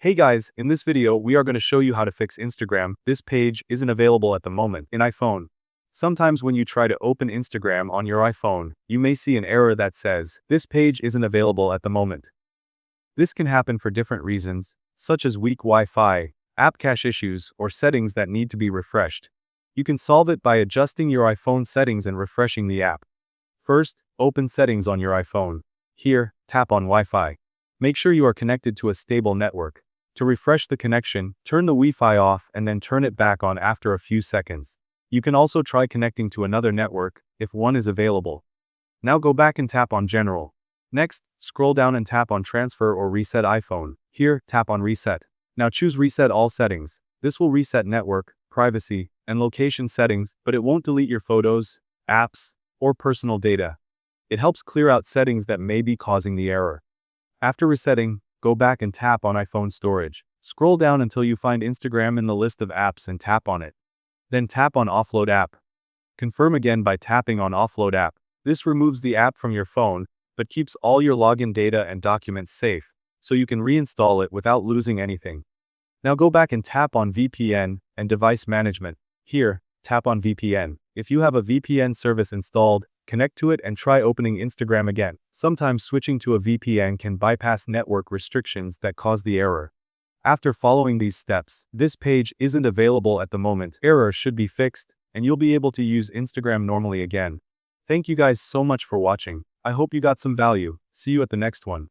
Hey guys, in this video we are going to show you how to fix Instagram. This page isn't available at the moment in iPhone. Sometimes when you try to open Instagram on your iPhone, you may see an error that says, this page isn't available at the moment. This can happen for different reasons, such as weak Wi-Fi, app cache issues, or settings that need to be refreshed. You can solve it by adjusting your iPhone settings and refreshing the app. First, open Settings on your iPhone. Here, tap on Wi-Fi. Make sure you are connected to a stable network. To refresh the connection, turn the Wi-Fi off and then turn it back on after a few seconds. You can also try connecting to another network, if one is available. Now go back and tap on General. Next, scroll down and tap on Transfer or Reset iPhone. Here, tap on Reset. Now choose Reset All Settings. This will reset network, privacy, and location settings, but it won't delete your photos, apps, or personal data. It helps clear out settings that may be causing the error. After resetting, go back and tap on iPhone storage. Scroll down until you find Instagram in the list of apps and tap on it. Then tap on Offload App. Confirm again by tapping on Offload App. This removes the app from your phone, but keeps all your login data and documents safe, so you can reinstall it without losing anything. Now go back and tap on VPN and Device Management. Here, tap on VPN. If you have a VPN service installed, connect to it and try opening Instagram again. Sometimes switching to a VPN can bypass network restrictions that cause the error. After following these steps, this page isn't available at the moment. Error should be fixed, and you'll be able to use Instagram normally again. Thank you guys so much for watching. I hope you got some value. See you at the next one.